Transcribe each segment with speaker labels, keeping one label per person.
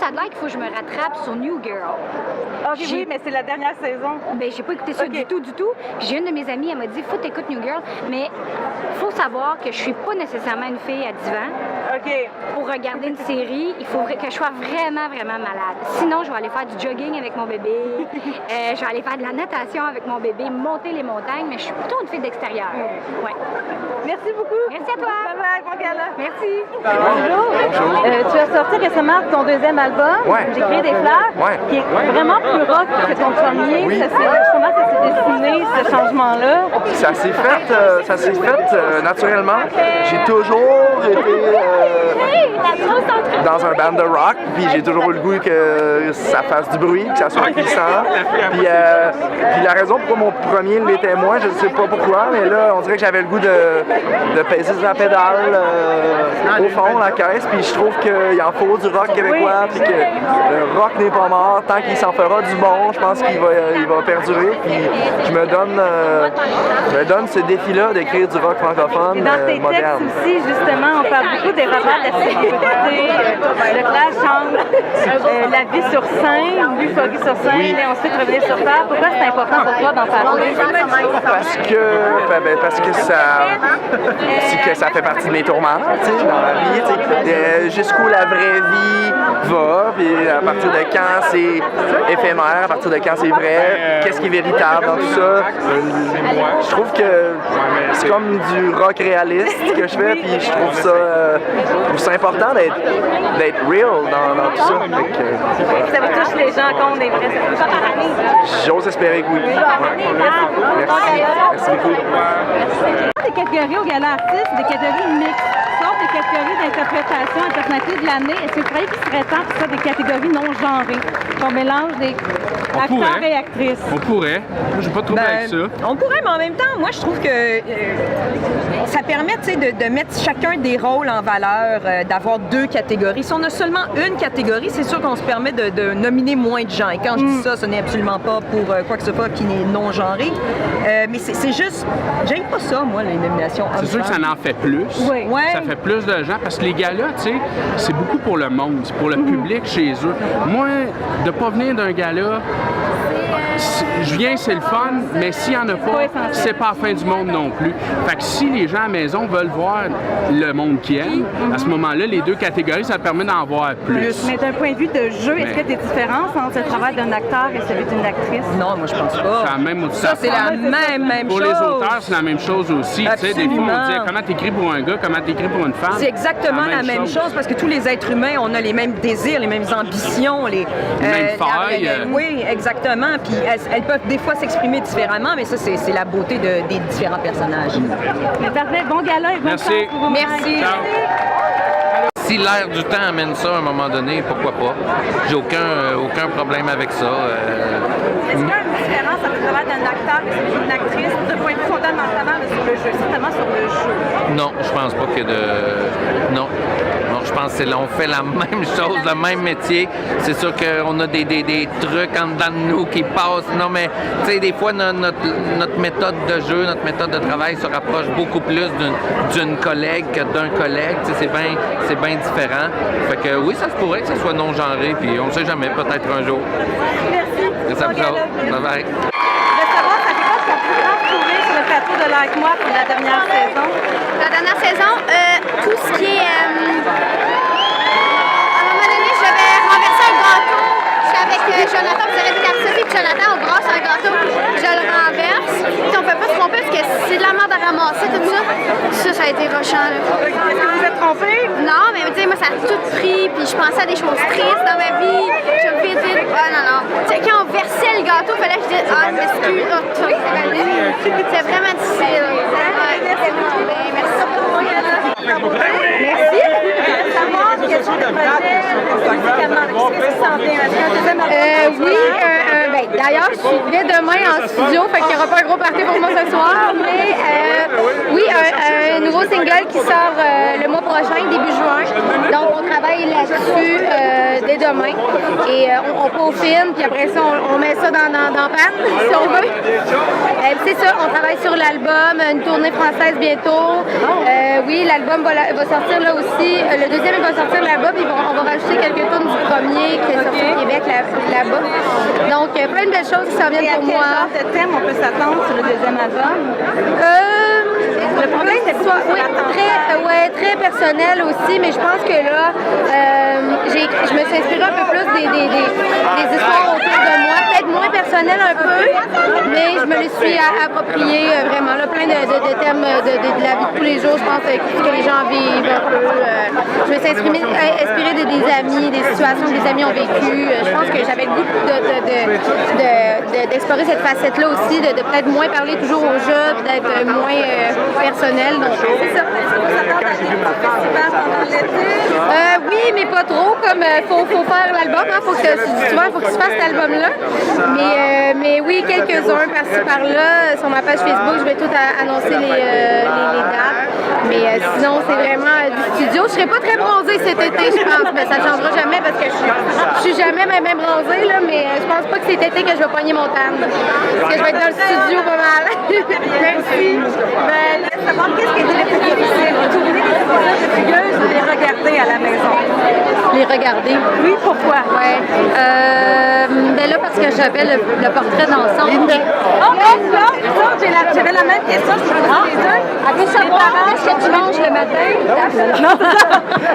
Speaker 1: ça a l'air qu'il faut que je me rattrape sur New Girl.
Speaker 2: Ok, oui, mais c'est la dernière saison.
Speaker 1: Ben, j'ai pas écouté ça du tout. Puis j'ai une de mes amies, elle m'a dit, faut t'écouter New Girl, mais faut savoir que je suis pas nécessairement une fille à divan.
Speaker 2: OK.
Speaker 1: Pour regarder une série, il faut que je sois vraiment, vraiment malade. Sinon, je vais aller faire du jogging avec mon bébé, je vais aller faire de la natation avec mon bébé, monter les montagnes, mais je suis plutôt une fille d'extérieur. Ouais.
Speaker 2: Merci beaucoup.
Speaker 1: Merci à toi.
Speaker 2: Bye bye, bon gala.
Speaker 1: Merci.
Speaker 2: Bonjour. Tu as sorti récemment ton deuxième album, J'ai créé des fleurs, qui est vraiment plus rock que ton premier.
Speaker 3: Oui.
Speaker 2: Comment ça s'est dessiné, ce changement-là?
Speaker 3: Ça s'est fait naturellement. J'ai toujours été dans un band de rock, puis j'ai toujours eu le goût que ça fasse du bruit, que ça soit puissant. Puis la raison pourquoi mon premier l'était moins, je ne sais pas pourquoi, mais là, on dirait que j'avais le goût de peser sur la pédale au fond, la caisse, puis je trouve qu'il en faut du rock québécois, puis que le rock n'est pas mort. Tant qu'il s'en fera du bon, je pense qu'il va perdurer, puis je me donne ce défi-là d'écrire du rock francophone
Speaker 2: Dans tes
Speaker 3: moderne.
Speaker 2: textes aussi, justement, on parle beaucoup des repères de la sécurité, le clash entre la vie sur scène, l'euphorie sur scène, et ensuite revenir sur terre. Pourquoi c'est important pour toi d'en parler?
Speaker 3: Parce que ça fait partie de mes tourments, tu sais, dans la vie, tu sais, jusqu'où la vraie vie va, puis à partir de quand c'est éphémère, à partir de quand c'est vrai, qu'est-ce qui est véritable dans tout ça. Je trouve que c'est comme du rock réaliste que je fais, puis je trouve ça important d'être real dans tout ça.
Speaker 2: Ça vous touche les gens quand on est vrai, ça vous touche.
Speaker 3: J'ose espérer que oui. Merci beaucoup.
Speaker 2: Des catégories au gala artiste, des catégories mixtes, sortent des catégories d'interprétation et personnalité de l'année. Est-ce que vous croyez qu'il serait temps pour ça des catégories non genrées, qu'on mélange des acteurs et actrices?
Speaker 4: On pourrait. Moi, j'ai pas de trouble avec ça.
Speaker 5: On pourrait, mais en même temps, moi, je trouve que ça permet de mettre chacun des rôles en valeur, d'avoir deux catégories. Si on a seulement une catégorie, c'est sûr qu'on se permet de nominer moins de gens. Et quand je dis ça, ce n'est absolument pas pour quoi que ce soit qui n'est non genré. Mais c'est juste, j'aime pas ça, moi, les nominations.
Speaker 4: C'est sûr que ça en fait plus.
Speaker 5: Oui. Ouais.
Speaker 4: Ça fait plus de gens parce que les galas, tu sais, c'est beaucoup pour le monde, c'est pour le public chez eux. Moi, de pas venir d'un gala, je viens, c'est le fun, mais s'il n'y en a pas, c'est pas la fin du monde non plus. Fait que si les gens à la maison veulent voir le monde qui aime, à ce moment-là, les deux catégories, ça permet d'en voir plus.
Speaker 2: Mais d'un point de vue de jeu, est-ce qu'il y a des différences entre le travail d'un acteur et celui d'une actrice?
Speaker 5: Non, moi je pense pas.
Speaker 4: C'est la même
Speaker 5: Ça, c'est la même
Speaker 4: pour
Speaker 5: chose.
Speaker 4: Pour les auteurs, c'est la même chose aussi. Tu sais, des fois, on dit comment t'écris pour un gars, comment t'écris pour une femme.
Speaker 5: C'est exactement la même chose parce que tous les êtres humains, on a les mêmes désirs, les mêmes ambitions, les
Speaker 4: mêmes failles.
Speaker 5: Oui, exactement. Puis elles peuvent des fois s'exprimer différemment, mais ça, c'est la beauté des différents personnages.
Speaker 2: Parfait, bon gala et bonne
Speaker 4: Merci.
Speaker 2: chance pour vos
Speaker 5: Merci.
Speaker 4: Ciao.
Speaker 6: Si l'air du temps amène ça à un moment donné, pourquoi pas? J'ai aucun problème avec ça.
Speaker 2: Est-ce qu'il y a une différence entre le travail d'un acteur et celui d'une actrice de point de vue fondamentalement sur le jeu, certainement sur le jeu?
Speaker 6: Non, je pense pas qu'il y ait de... Non, je pense que on fait la même chose, le même métier. C'est sûr qu'on a des trucs en dedans de nous qui passent. Non, mais tu sais, des fois, notre méthode de jeu, notre méthode de travail se rapproche beaucoup plus d'une collègue que d'un collègue. Tu sais, c'est bien différent. Fait que oui, ça se pourrait que ce soit non-genré, puis on ne sait jamais, peut-être un jour.
Speaker 2: Merci.
Speaker 6: Merci à vous autres. Bye-bye.
Speaker 2: Je voulais savoir, ça fait quoi ton plus grand sourire sur le plateau de Like Moi pour la dernière saison?
Speaker 7: La dernière saison, tout ce qui est... à un moment donné, je vais renverser un gâteau. Je suis avec Jonathan, vous avez vu Garcia, puis Jonathan, on brasse un gâteau, je le renverse. Puis on peut pas se tromper parce que c'est de la merde à ramasser, tout ça. Ça a été rochant.
Speaker 2: Est-ce que vous êtes trompé?
Speaker 7: Non, mais tu sais, moi, ça a tout pris, puis je pensais à des choses tristes dans ma vie. Je me vite. Ah non. Tu sais, quand on versait le gâteau, il fallait que je dise, ah, je m'excuse, c'est vraiment difficile. Ouais, merci beaucoup. Merci.
Speaker 2: Merci. Savoir quel genre de projet musicalement, qu'est-ce qui s'en vient?
Speaker 1: Oui,
Speaker 7: D'ailleurs, je suis dès demain en studio, fait qu'il n'y aura pas un gros party pour moi ce soir, mais oui, un nouveau single qui sort le mois prochain, début juin. Donc, on travaille là-dessus dès demain et on peaufine, puis après ça, on met ça dans panne, si on veut. C'est ça, on travaille sur l'album, une tournée française bientôt. Oui, l'album va sortir là aussi. Le deuxième, il va sortir là-bas, puis on va rajouter quelques tunes du premier qui est sorti au Québec là-bas. Donc, plein de belles choses qui s'en viennent pour moi.
Speaker 2: Quel genre de thème on peut s'attendre sur le deuxième album?
Speaker 7: Le problème, c'est que très personnel aussi, mais je pense que là, je me suis inspirée un peu plus des histoires autour de moi, peut-être moins personnelles un peu, mais je me les suis appropriées vraiment, là, plein de thèmes de la vie de tous les jours, je pense que les gens vivent un peu. Je me suis inspirée des amis, des situations que des amis ont vécues. Je pense que j'avais le goût d'explorer cette facette-là aussi, de peut-être moins parler toujours aux jeux, d'être moins personnel, donc c'est ça. Oui, mais pas trop, comme faut faire l'album, hein, faut que tu fasses cet album-là. Mais oui, quelques-uns par-ci par-là. Sur ma page Facebook, je vais tout annoncer les dates. Mais sinon, c'est vraiment du studio. Je serai pas très bronzée cet été, je pense, mais ça ne changera jamais parce que je suis jamais même bronzée, là, mais je pense pas que c'est cet été que je vais pogner mon tan. Parce que je vais être dans le studio pas mal. Merci.
Speaker 2: Savoir qu'est-ce qui était le plus difficile, tourner les épisodes de Fugueuse ou les regarder à la maison?
Speaker 1: Les regarder.
Speaker 2: Oui, pourquoi?
Speaker 1: Ouais. Ben là, parce que j'avais le portrait d'ensemble.
Speaker 2: J'avais la même question, je peux poser les deux.
Speaker 1: Avez savoir qu'est-ce que tu manges le matin?
Speaker 2: Non, c'est ça.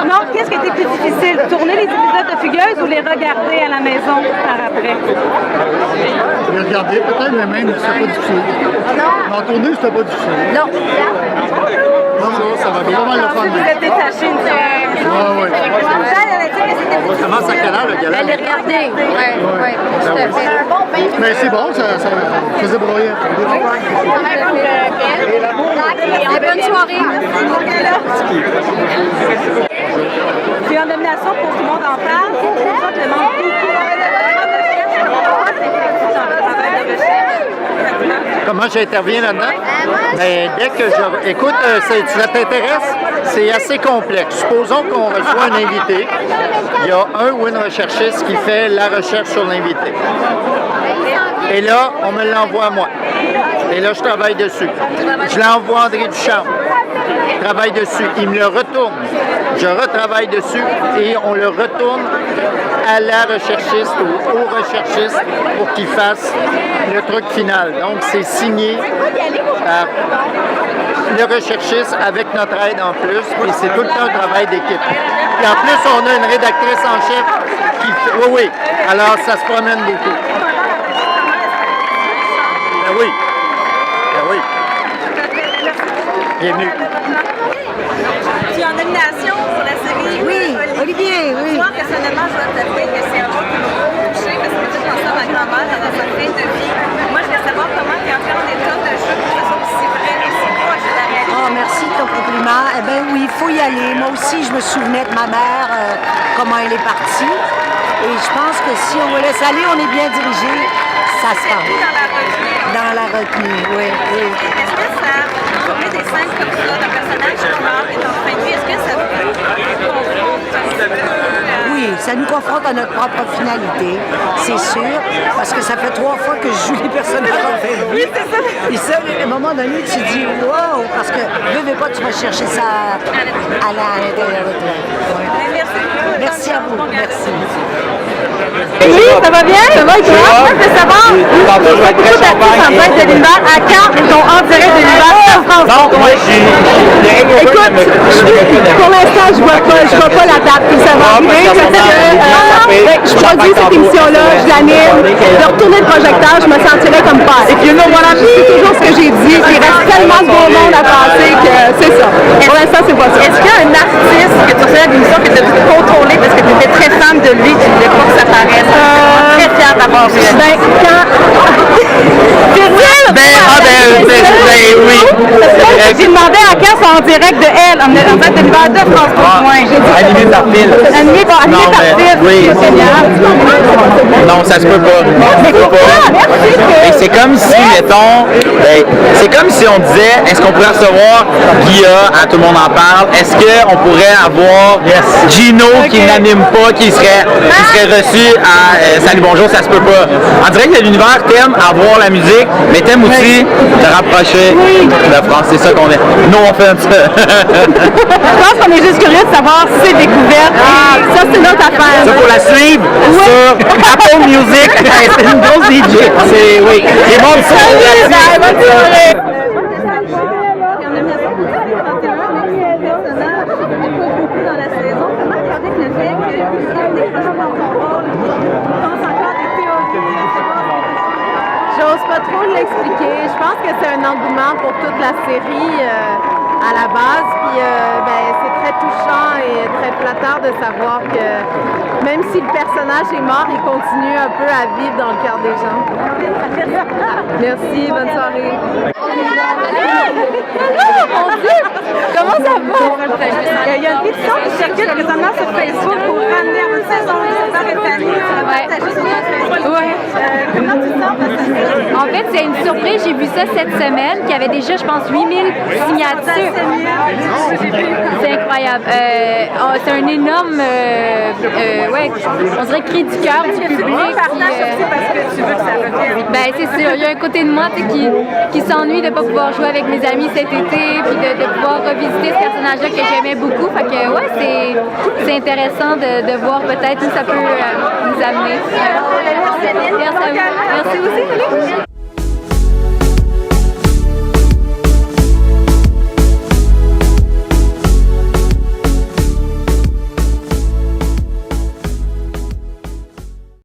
Speaker 2: Non, qu'est-ce qui était plus difficile? Tourner les épisodes de Fugueuse ou les regarder à la maison par après?
Speaker 8: Les regarder peut-être, mais même, c'était pas difficile.
Speaker 1: Non.
Speaker 8: En tournée, c'était pas difficile.
Speaker 1: Non.
Speaker 8: Non, ça va bien. Pas mal de fun.
Speaker 2: Vous êtes détaché une
Speaker 8: Oui.
Speaker 2: fois.
Speaker 8: Ça commence à quelle heure, le gala?
Speaker 1: Les regarder. Oui, tout à fait.
Speaker 8: Mais c'est bon, ça faisait broyer.
Speaker 1: Bonne soirée.
Speaker 2: C'est en nomination pour Tout le monde en parle. C'est pour ça que je demande beaucoup
Speaker 8: Comment j'interviens là-dedans? Ben, dès que je... Écoute, ça t'intéresse? C'est assez complexe. Supposons qu'on reçoit un invité. Il y a un ou une recherchiste qui fait la recherche sur l'invité. Et là, on me l'envoie à moi. Et là, je travaille dessus. Je l'envoie à André Duchamp. Je travaille dessus. Il me le retourne. Je retravaille dessus et on le retourne à la recherchiste ou au recherchiste pour qu'il fasse le truc final. Donc, c'est signé par le recherchiste avec notre aide en plus. Puis c'est tout le temps un travail d'équipe. Puis en plus, on a une rédactrice en chef qui fait... Oui. Alors, ça se promène beaucoup. Ben oui. Bienvenue.
Speaker 2: Tu es en nomination pour la série.
Speaker 9: Oui, Olivier, oui.
Speaker 2: Moi, personnellement, je dois t'avouer que c'est un rôle qui m'a beaucoup touchée parce que tout pensé à ma grand-mère dans sa fin de vie. Moi, je voulais savoir comment tu es entrée en état de jeu pour que ça soit aussi vrai et si proche de la réalité.
Speaker 9: Oh, merci de ton compliment. Eh bien oui, il faut y aller. Moi aussi, je me souvenais de ma mère, comment elle est partie. Et je pense que si on me laisse aller, on est bien dirigé. Ça se passe. Dans la retenue, oui.
Speaker 2: Est-ce que ça, tourner des scènes comme ça, d'un personnage qui est en fin de vie, est-ce que ça vous confronte un petit peu?
Speaker 9: Oui, ça nous confronte à notre propre finalité, c'est sûr, parce que ça fait 3 fois que je joue les personnages en fin de vie. Oui, c'est ça. Et ça, à un moment donné, tu te dis « wow », parce que veux pas, tu vas chercher ça à l'intérieur de toi. Ouais. Merci à vous, merci.
Speaker 2: Oui, ça va bien? Ça va et toi? Moi, je veux savoir, beaucoup d'artistes en direct de l'univers, à quand ils sont en direct de l'univers en France? Écoute, pour l'instant, je vois pas la date, puis ça va arriver. Je sais que je produis cette émission-là, je l'anime, de retourner le projecteur, je me sentirais comme père. Et puis voilà, c'est toujours ce que j'ai dit, il reste tellement de beau monde à passer que c'est ça. Pour l'instant, c'est pas ça. Est-ce qu'il y a un artiste que tu recevais à l'émission que tu as dû contrôler parce que tu étais très fan de lui, tu voulais pas que ça paraisse? Très fière d'avoir vu. Ben, quand... oui. J'ai demandé à quand c'est en direct de elle, en direct de l'univers de France.
Speaker 6: Animé par Phil.
Speaker 2: Animé par Phil.
Speaker 6: Oui.
Speaker 2: C'est génial.
Speaker 6: Non, ça se peut pas.
Speaker 2: Mais pourquoi?
Speaker 10: c'est comme si, mettons, c'est comme si on disait, est-ce qu'on pourrait recevoir Guilla, à Tout le monde en parle, est-ce qu'on pourrait avoir Gino qui n'anime pas, qui serait reçu à Salut Bonjour, ça se peut pas. On dirait que l'univers t'aime avoir la musique, mais t'aime aussi te rapprocher de France, c'est ça qu'on est. No offense.
Speaker 2: Je pense qu'on est juste curieux de savoir si c'est découverte. Ça, c'est notre affaire.
Speaker 10: Ça, pour la suivre sur Apple Music, c'est une grosse DJ. C'est, oui, les mondes sont
Speaker 2: J'ose pas trop l'expliquer. Je pense que c'est un engouement pour toute la série à la base. Puis c'est très touchant et très flatteur de savoir que même si le personnage est mort, il continue un peu à vivre dans le cœur des gens. Merci, bonne soirée. Mon Dieu! Comment ça va? Il y a une pétition qui circule présentement sur Facebook pour ramener une saison Comment tu te sens?
Speaker 1: En fait, c'est une surprise. J'ai vu ça cette semaine, qui avait déjà, je pense, 8000 signatures. C'est incroyable. C'est un énorme, on dirait cri du cœur du public. C'est sûr. Il y a un côté de moi qui s'ennuie de ne pas pouvoir jouer avec mes amis cet été, puis de pouvoir revisiter ce personnage-là que j'aimais beaucoup. Fait que, c'est intéressant de voir peut-être où ça peut nous amener. Merci aussi, Félix.